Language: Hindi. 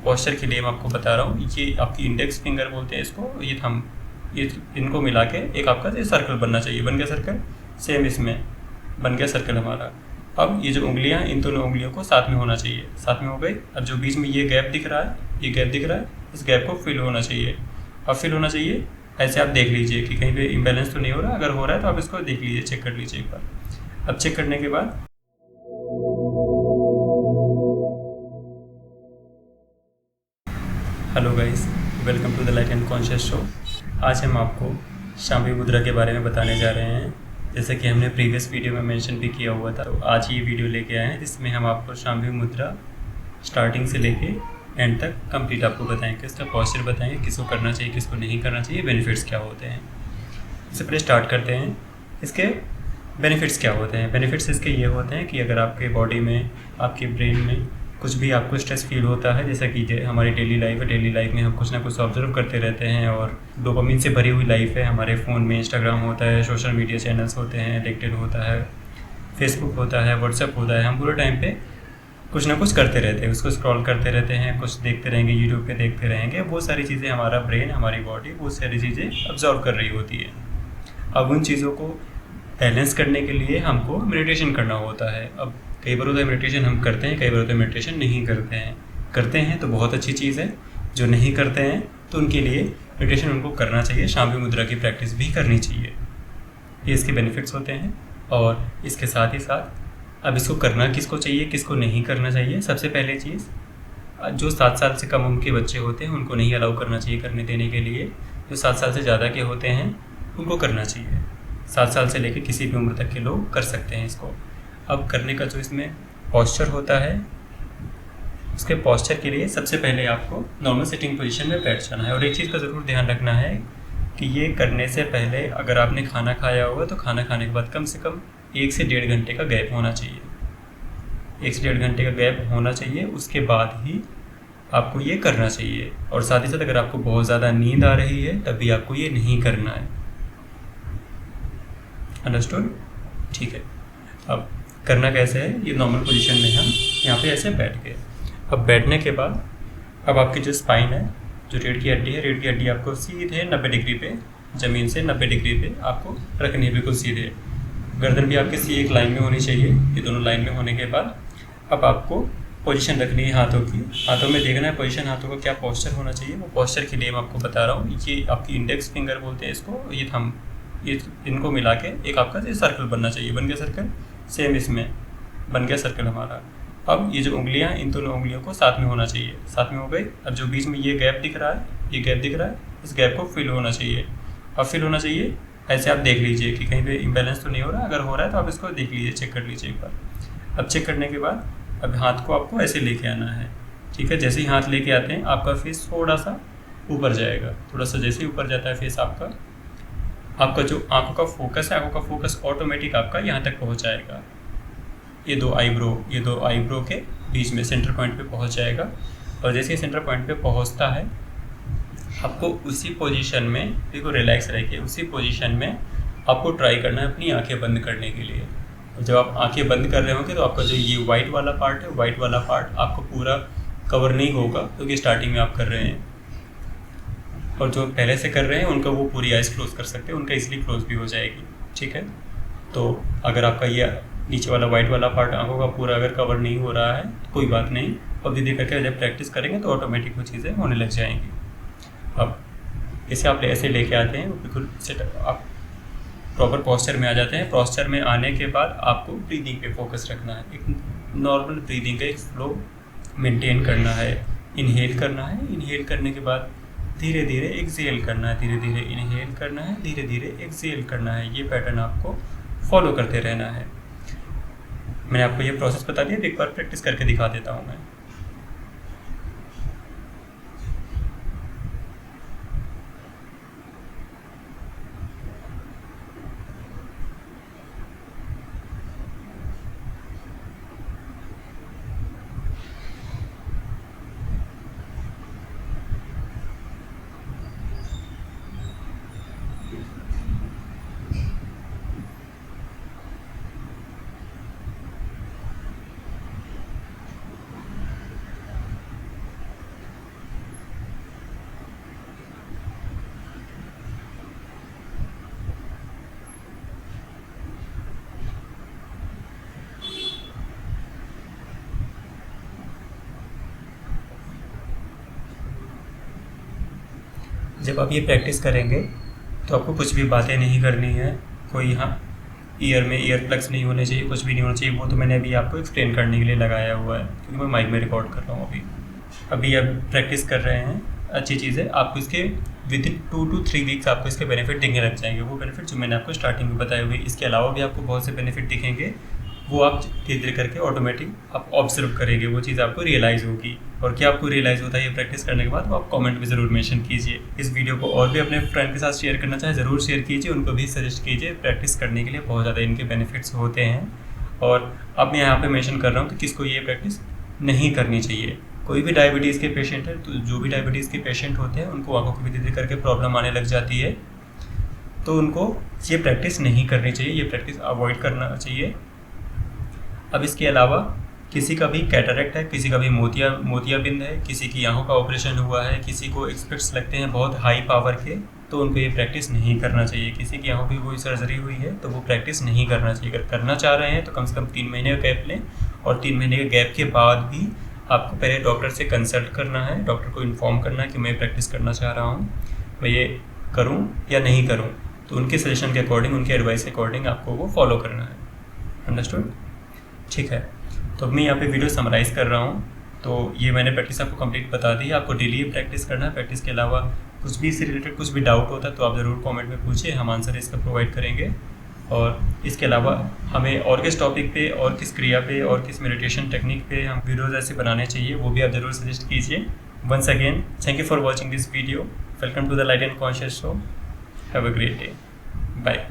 पोस्चर के लिए मैं आपको बता रहा हूँ। ये आपकी इंडेक्स फिंगर बोलते हैं इसको, ये थंब, ये इनको मिला के एक आपका ये सर्कल बनना चाहिए। बन गया सर्कल, सेम इसमें बन गया सर्कल हमारा। अब ये जो उंगलियां, इन दोनों उंगलियों को साथ में होना चाहिए, साथ में हो गई। अब जो बीच में ये गैप दिख रहा है, ये गैप दिख रहा है, इस गैप को फिल होना चाहिए। अब फिल होना चाहिए ऐसे आप देख लीजिए कि कहीं पे इम्बैलेंस तो नहीं हो रहा। अगर हो रहा है तो आप इसको देख लीजिए, चेक कर लीजिए एक बार। अब चेक करने के बाद hello guys, welcome to the light and conscious show. आज हम आपको शांभवी मुद्रा के बारे में बताने जा रहे हैं, जैसे कि हमने प्रीवियस वीडियो में मेंशन भी किया हुआ था। तो आज ये वीडियो लेके आए हैं जिसमें हम आपको शांभवी मुद्रा स्टार्टिंग से लेके एंड तक कंप्लीट आपको बताएंगे। इसका पॉस्चर बताएंगे, किसको करना चाहिए, किसको नहीं करना चाहिए, बेनिफिट्स क्या होते हैं। इससे पहले स्टार्ट करते हैं, इसके बेनिफिट्स क्या होते हैं। बेनिफिट्स इसके ये होते हैं कि अगर आपके बॉडी में, आपके ब्रेन में कुछ भी आपको स्ट्रेस फील होता है, जैसा कि हमारी डेली लाइफ है, डेली लाइफ में हम कुछ ना कुछ ऑब्जर्व करते रहते हैं और डोपामिन से भरी हुई लाइफ है। हमारे फ़ोन में इंस्टाग्राम होता है, सोशल मीडिया चैनल्स होते हैं, लिंक्डइन होता है, फेसबुक होता है, व्हाट्सएप होता है। हम पूरे टाइम पे कुछ ना कुछ करते रहते हैं, उसको स्क्रॉल करते रहते हैं, कुछ देखते रहेंगे, यूट्यूब पे देखते रहेंगे। बहुत सारी चीज़ें हमारा ब्रेन, हमारी बॉडी बहुत सारी चीज़ें ऑब्जर्व कर रही होती है। अब उन चीज़ों को बैलेंस करने के लिए हमको मेडिटेशन करना होता है। अब कई बार होता है मेडिटेशन हम करते हैं, कई बार होता है मेडिटेशन नहीं करते हैं। करते हैं तो बहुत अच्छी चीज़ है, जो नहीं करते हैं तो उनके लिए मेडिटेशन उनको करना चाहिए, शांभवी मुद्रा की प्रैक्टिस भी करनी चाहिए। ये इसके बेनिफिट्स होते हैं। और इसके साथ ही साथ अब इसको करना किसको चाहिए, किसको नहीं करना चाहिए। सबसे पहले चीज़, जो 7 साल से कम उम्र के बच्चे होते हैं उनको नहीं अलाउ करना चाहिए करने देने के लिए। जो 7 साल से ज़्यादा के होते हैं उनको करना चाहिए। 7 साल से लेकर किसी भी उम्र तक के लोग कर सकते हैं इसको। अब करने का जो इसमें पॉस्चर होता है, उसके पॉस्चर के लिए सबसे पहले आपको नॉर्मल सिटिंग पोजीशन में बैठ जाना है। और एक चीज़ का ज़रूर ध्यान रखना है कि ये करने से पहले अगर आपने खाना खाया होगा तो खाना खाने के बाद कम से कम 1 से 1.5 घंटे का गैप होना चाहिए। 1 से 1.5 घंटे का गैप होना चाहिए, उसके बाद ही आपको ये करना चाहिए। और साथ ही साथ अगर आपको बहुत ज़्यादा नींद आ रही है तब भी आपको ये नहीं करना है। अंडरस्टूड? ठीक है। अब करना कैसे है, ये नॉर्मल पोजीशन में हम यहाँ पे ऐसे बैठ गए। अब बैठने के बाद अब आपकी जो स्पाइन है, जो रीढ़ की हड्डी है, रीढ़ की हड्डी आपको सीधे 90 डिग्री पे, ज़मीन से 90 डिग्री पे आपको रखनी है, बिल्कुल सीधे। गर्दन भी आपकी सी एक लाइन में होनी चाहिए। ये दोनों लाइन में होने के बाद अब आपको पोजीशन रखनी है हाथों की। हाथों में देखना है पोजीशन, हाथों का क्या पॉस्चर होना चाहिए। वो पॉस्चर के लिए मैं आपको बता रहा हूँ। ये आपकी इंडेक्स फिंगर बोलते हैं इसको, ये थंब, ये इनको मिला के एक आपका ये सर्कल बनना चाहिए। बन गया सर्कल, सेम इसमें बन गया सर्कल हमारा। अब ये जो उंगलियां, इन दोनों उंगलियों को साथ में होना चाहिए, साथ में हो गई। अब जो बीच में ये गैप दिख रहा है, ये गैप दिख रहा है, इस गैप को फिल होना चाहिए। अब फिल होना चाहिए ऐसे आप देख लीजिए कि कहीं पे इम्बैलेंस तो नहीं हो रहा। अगर हो रहा है तो आप इसको देख लीजिए, चेक कर लीजिए एक बार। अब चेक करने के बाद अब हाथ को आपको ऐसे लेके आना है, ठीक है। जैसे ही हाथ लेके आते हैं आपका फेस थोड़ा सा ऊपर जाएगा, थोड़ा सा जैसे ही ऊपर जाता है फेस आपका जो आंखों का फोकस है, आंखों का फोकस ऑटोमेटिक आपका यहाँ तक पहुँच जाएगा। ये दो आईब्रो के बीच में सेंटर पॉइंट पे पहुँच जाएगा। और जैसे ही सेंटर पॉइंट पे पहुँचता है आपको उसी पोजीशन में, देखो रिलैक्स रह के उसी पोजीशन में आपको ट्राई करना है अपनी आंखें बंद करने के लिए। और जब आप आंखें बंद कर रहे होंगे तो आपका जो ये वाइट वाला पार्ट है, वाइट वाला पार्ट आपको पूरा कवर नहीं होगा क्योंकि स्टार्टिंग में आप कर रहे हैं। और जो पहले से कर रहे हैं उनका वो पूरी आइज़ क्लोज कर सकते हैं, उनका इसलिए क्लोज भी हो जाएगी, ठीक है। तो अगर आपका ये नीचे वाला वाइट वाला पार्ट आंखों का पूरा अगर कवर नहीं हो रहा है तो कोई बात नहीं, अब धीरे करके जब प्रैक्टिस करेंगे तो ऑटोमेटिक वो चीज़ें होने लग जाएंगी। अब इसे आप ऐसे लेके आते हैं, बिल्कुल सेट, आप प्रॉपर पॉस्चर में आ जाते हैं। पॉस्चर में आने के बाद आपको ब्रीदिंग पे फोकस रखना है। एक नॉर्मल ब्रीदिंग का एक फ्लो मेंटेन करना है। इनहेल करना है, इनहेल करने के बाद धीरे धीरे एक्सहेल करना है, धीरे धीरे इनहेल करना है, धीरे धीरे एक्सहेल करना है। ये पैटर्न आपको फॉलो करते रहना है। मैंने आपको ये प्रोसेस बता दिया, एक बार प्रैक्टिस करके दिखा देता हूँ मैं। जब आप ये प्रैक्टिस करेंगे तो आपको कुछ भी बातें नहीं करनी है, कोई हाँ ईयर में ईयर प्लग्स नहीं होने चाहिए, कुछ भी नहीं होना चाहिए। वो तो मैंने अभी आपको एक्सप्लेन करने के लिए लगाया हुआ है, क्योंकि मैं माइक में रिकॉर्ड कर रहा हूँ अभी अब प्रैक्टिस कर रहे हैं। अच्छी चीज़ है, आपको इसके विद इन 2 to 3 वीक्स आपको इसके बेनिफिट दिखने लग जाएंगे, वो बेनिफिट जो मैंने आपको स्टार्टिंग में बताए हुए। इसके अलावा भी आपको बहुत से बेनिफिट दिखेंगे, वो आप धीरे धीरे करके ऑटोमेटिक आप ऑब्जर्व करेंगे, वो चीज़ आपको रियलाइज़ होगी। और क्या आपको रियलाइज़ होता है ये प्रैक्टिस करने के बाद, वो आप कमेंट में ज़रूर मेंशन कीजिए। इस वीडियो को और भी अपने फ्रेंड के साथ शेयर करना चाहे ज़रूर शेयर कीजिए, उनको भी सजेस्ट कीजिए। प्रैक्टिस करने के लिए बहुत ज़्यादा इनके बेनिफिट्स होते हैं। और अब मैं यहाँ पे मेंशन कर रहा हूँ कि किसको ये प्रैक्टिस नहीं करनी चाहिए। कोई भी डायबिटीज़ के पेशेंट है, तो जो भी डायबिटीज़ के पेशेंट होते हैं उनको आंखों की धीरे धीरे करके प्रॉब्लम आने लग जाती है, तो उनको ये प्रैक्टिस नहीं करनी चाहिए, ये प्रैक्टिस अवॉइड करना चाहिए। अब इसके अलावा किसी का भी कैटरेक्ट है, किसी का भी मोतियाबिंद है, किसी की आंखों का ऑपरेशन हुआ है, किसी को एक्सपेक्ट्स लगते हैं बहुत हाई पावर के, तो उनको ये प्रैक्टिस नहीं करना चाहिए। किसी की आंखों की कोई सर्जरी हुई है तो वो प्रैक्टिस नहीं करना चाहिए। अगर करना चाह रहे हैं तो कम से कम 3 महीने का गैप लें, और 3 महीने के गैप के बाद भी आपको पहले डॉक्टर से कंसल्ट करना है, डॉक्टर को इन्फॉर्म करना है कि मैं प्रैक्टिस करना चाह रहा हूँ, मैं ये करूँ या नहीं करूँ। तो उनके सजेशन के अकॉर्डिंग, उनके एडवाइस के अकॉर्डिंग आपको वो फॉलो करना है। अंडरस्टूड? ठीक है, तो मैं यहाँ पे वीडियो समराइज़ कर रहा हूँ। तो ये मैंने प्रैक्टिस आपको कंप्लीट बता दी है, आपको डेली प्रैक्टिस करना है। प्रैक्टिस के अलावा कुछ भी इससे रिलेटेड कुछ भी डाउट होता है तो आप ज़रूर कमेंट में पूछिए, हम आंसर इसका प्रोवाइड करेंगे। और इसके अलावा हमें और किस टॉपिक पे, और किस क्रिया पे, और किस मेडिटेशन टेक्निक पे हम वीडियोज़ ऐसे बनाने चाहिए, वो भी आप ज़रूर सजेस्ट कीजिए। Once again thank you for watching this video. Welcome to the light and conscious show. Have a great day. Bye.